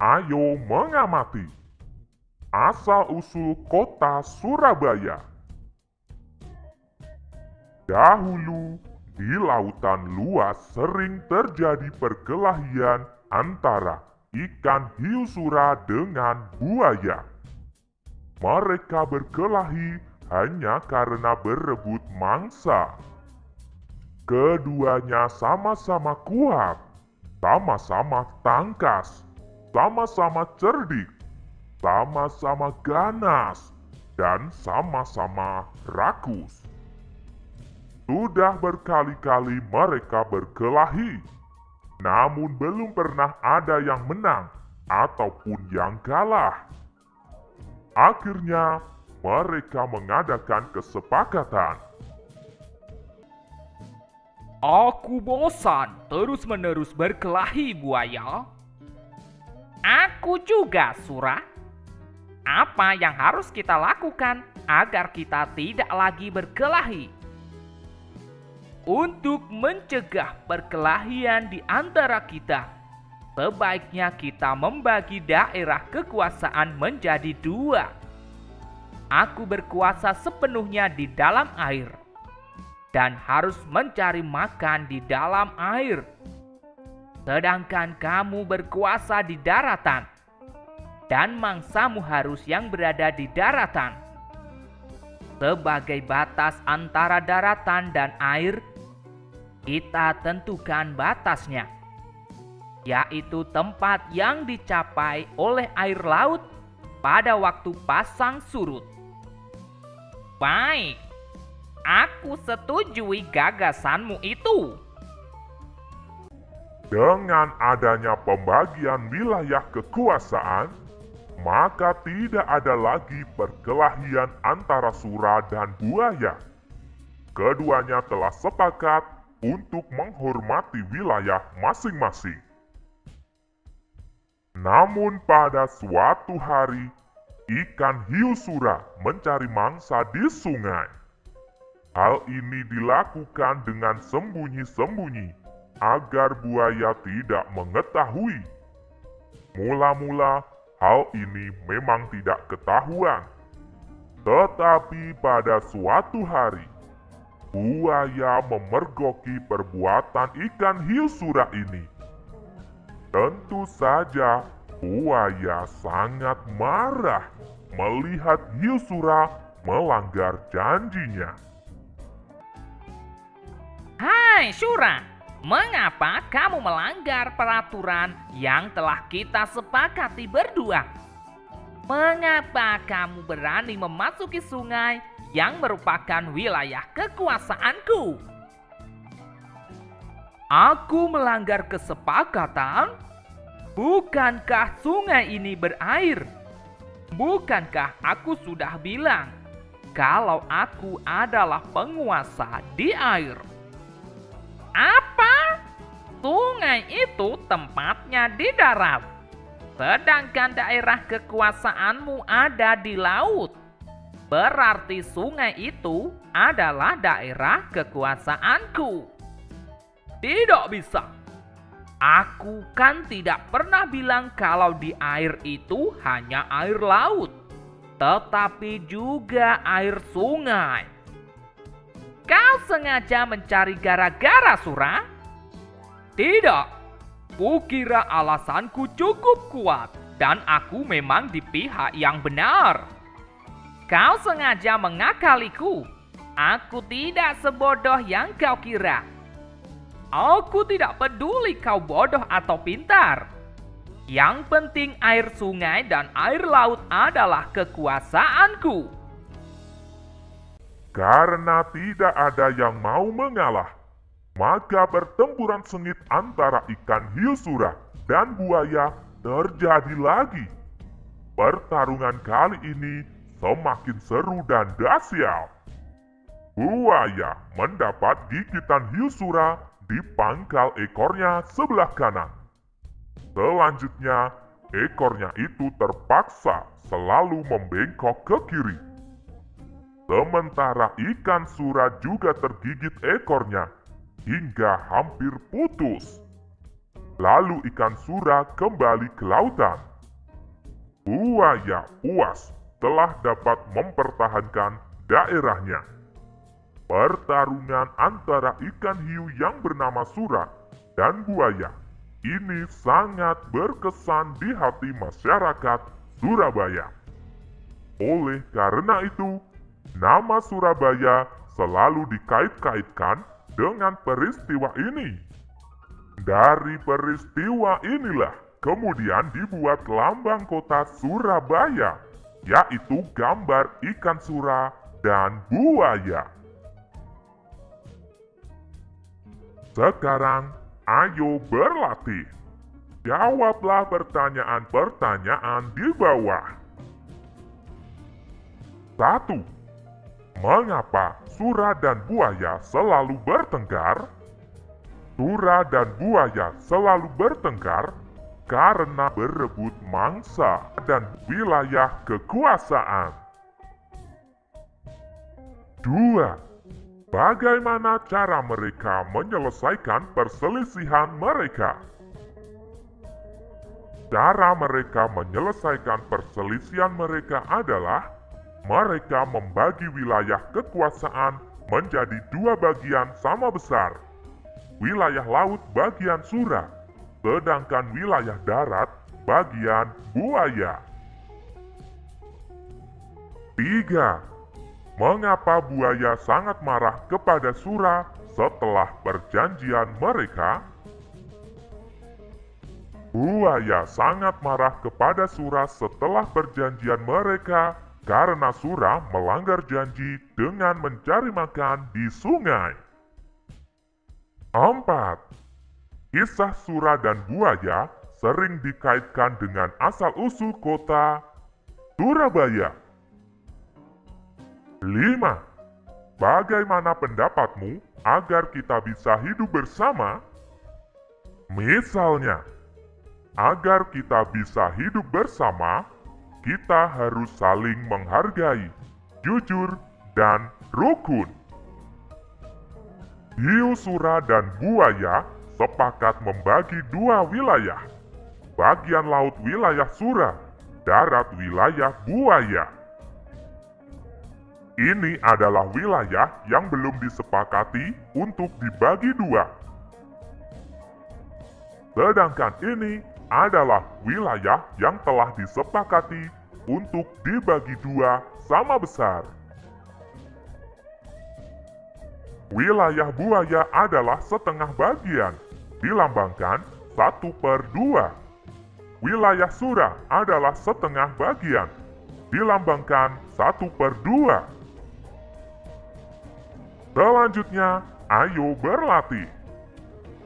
Ayo mengamati asal-usul kota Surabaya. Dahulu, di lautan luas sering terjadi perkelahian antara ikan hiu sura dengan buaya. Mereka berkelahi hanya karena berebut mangsa. Keduanya sama-sama kuat, sama-sama tangkas, sama-sama cerdik, sama-sama ganas, dan sama-sama rakus. Sudah berkali-kali mereka berkelahi, namun belum pernah ada yang menang ataupun yang kalah. Akhirnya, mereka mengadakan kesepakatan. Aku bosan terus-menerus berkelahi, buaya. Aku juga, Sura. Apa yang harus kita lakukan agar kita tidak lagi berkelahi? Untuk mencegah perkelahian di antara kita, sebaiknya kita membagi daerah kekuasaan menjadi dua. Aku berkuasa sepenuhnya di dalam air dan harus mencari makan di dalam air. Sedangkan kamu berkuasa di daratan dan mangsamu harus yang berada di daratan. Sebagai batas antara daratan dan air, kita tentukan batasnya, yaitu tempat yang dicapai oleh air laut pada waktu pasang surut. Baik, aku setujui gagasanmu itu. Dengan adanya pembagian wilayah kekuasaan, maka tidak ada lagi perkelahian antara sura dan buaya. Keduanya telah sepakat untuk menghormati wilayah masing-masing. Namun pada suatu hari, ikan hiu sura mencari mangsa di sungai. Hal ini dilakukan dengan sembunyi-sembunyi agar buaya tidak mengetahui. Mula-mula, hal ini memang tidak ketahuan. Tetapi pada suatu hari, buaya memergoki perbuatan ikan hiu sura ini. Tentu saja, buaya sangat marah melihat hiu sura melanggar janjinya. Hai Sura, mengapa kamu melanggar peraturan yang telah kita sepakati berdua? Mengapa kamu berani memasuki sungai yang merupakan wilayah kekuasaanku? Aku melanggar kesepakatan? Bukankah sungai ini berair? Bukankah aku sudah bilang kalau aku adalah penguasa di air? Apa? Sungai itu tempatnya di darat, sedangkan daerah kekuasaanmu ada di laut. Berarti sungai itu adalah daerah kekuasaanku. Tidak bisa. Aku kan tidak pernah bilang kalau di air itu hanya air laut, tetapi juga air sungai. Kau sengaja mencari gara-gara, Sura? Tidak. Kukira alasanku cukup kuat dan aku memang di pihak yang benar. Kau sengaja mengakaliku. Aku tidak sebodoh yang kau kira. Aku tidak peduli kau bodoh atau pintar. Yang penting air sungai dan air laut adalah kekuasaanku. Karena tidak ada yang mau mengalah, maka pertempuran sengit antara ikan hiu sura dan buaya terjadi lagi. Pertarungan kali ini semakin seru dan dahsyat. Buaya mendapat gigitan hiu sura di pangkal ekornya sebelah kanan. Selanjutnya, ekornya itu terpaksa selalu membengkok ke kiri. Sementara ikan sura juga tergigit ekornya hingga hampir putus. Lalu ikan sura kembali ke lautan buaya puas telah dapat mempertahankan daerahnya. Pertarungan antara ikan hiu yang bernama Sura dan buaya ini sangat berkesan di hati masyarakat Surabaya. Oleh karena itu, nama Surabaya selalu dikait-kaitkan dengan peristiwa ini. Dari peristiwa inilah kemudian dibuat lambang kota Surabaya, yaitu gambar ikan sura dan buaya. Sekarang, ayo berlatih. Jawablah pertanyaan-pertanyaan di bawah. 1. Mengapa sura dan buaya selalu bertengkar? Sura dan buaya selalu bertengkar karena berebut mangsa dan wilayah kekuasaan. 2. Bagaimana cara mereka menyelesaikan perselisihan mereka? Cara mereka menyelesaikan perselisihan mereka adalah mereka membagi wilayah kekuasaan menjadi 2 bagian sama besar. Wilayah laut bagian Sura, sedangkan wilayah darat bagian buaya. 3. Mengapa buaya sangat marah kepada Sura setelah perjanjian mereka? Buaya sangat marah kepada Sura setelah perjanjian mereka karena Sura melanggar janji dengan mencari makan di sungai. 4. Kisah Sura dan buaya sering dikaitkan dengan asal-usul kota Surabaya. 5. Bagaimana pendapatmu agar kita bisa hidup bersama? Misalnya, agar kita bisa hidup bersama, kita harus saling menghargai, jujur, dan rukun. Hiu sura dan buaya sepakat membagi 2 wilayah. Bagian laut wilayah Sura, darat wilayah buaya. Ini adalah wilayah yang belum disepakati untuk dibagi 2. Sedangkan ini adalah wilayah yang telah disepakati untuk dibagi 2 sama besar. Wilayah buaya adalah setengah bagian, dilambangkan 1/2. Wilayah Sura adalah setengah bagian, dilambangkan 1/2. Selanjutnya, ayo berlatih.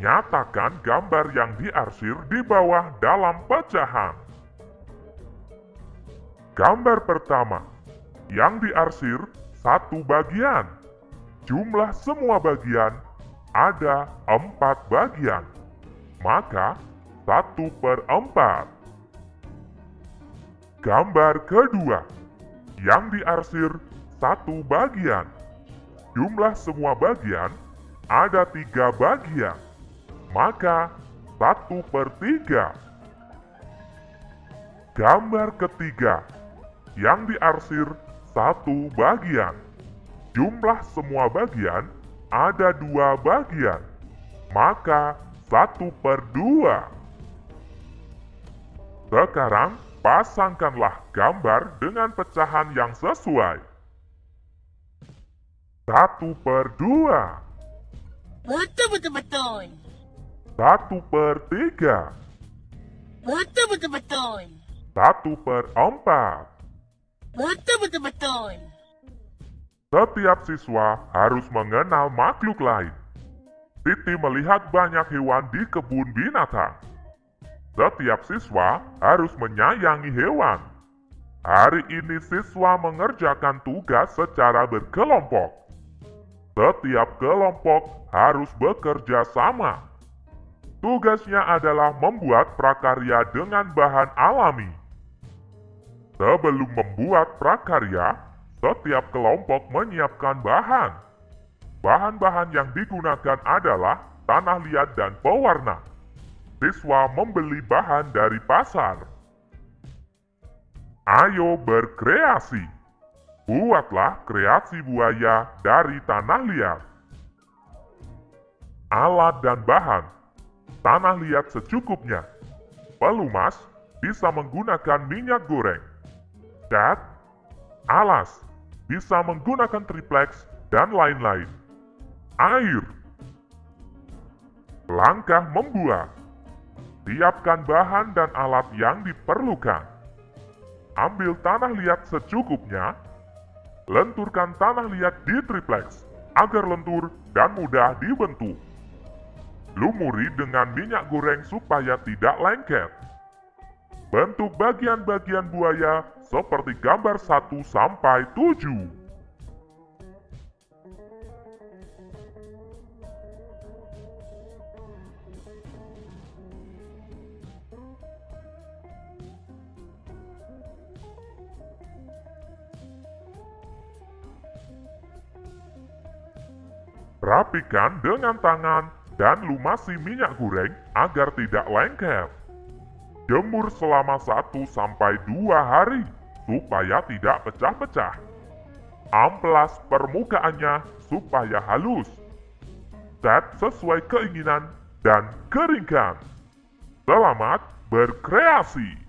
Nyatakan gambar yang diarsir di bawah dalam pecahan. Gambar pertama, yang diarsir 1 bagian. Jumlah semua bagian ada 4 bagian, maka 1/4. Gambar kedua, yang diarsir 1 bagian. Jumlah semua bagian ada 3 bagian, maka 1/3. Gambar ketiga, yang diarsir 1 bagian. Jumlah semua bagian ada 2 bagian, maka 1/2. Sekarang pasangkanlah gambar dengan pecahan yang sesuai. 1/2. Betul. 1/3. Betul. 1/4. Betul. Setiap siswa harus mengenal makhluk lain. Siti melihat banyak hewan di kebun binatang. Setiap siswa harus menyayangi hewan. Hari ini siswa mengerjakan tugas secara berkelompok. Setiap kelompok harus bekerja sama. Tugasnya adalah membuat prakarya dengan bahan alami. Sebelum membuat prakarya, setiap kelompok menyiapkan bahan. Bahan-bahan yang digunakan adalah tanah liat dan pewarna. Siswa membeli bahan dari pasar. Ayo berkreasi. Buatlah kreasi buaya dari tanah liat. Alat dan bahan. Tanah liat secukupnya. Pelumas bisa menggunakan minyak goreng. Cat, alas, bisa menggunakan triplex, dan lain-lain. Air. Langkah membuat. Siapkan bahan dan alat yang diperlukan. Ambil tanah liat secukupnya. Lenturkan tanah liat di triplex agar lentur dan mudah dibentuk. Lumuri dengan minyak goreng supaya tidak lengket. Bentuk bagian-bagian buaya seperti gambar 1 sampai 7. Rapikan dengan tangan dan lumasi minyak goreng agar tidak lengket. Jemur selama 1 sampai 2 hari supaya tidak pecah-pecah. Amplas permukaannya supaya halus. Cat sesuai keinginan dan keringkan. Selamat berkreasi!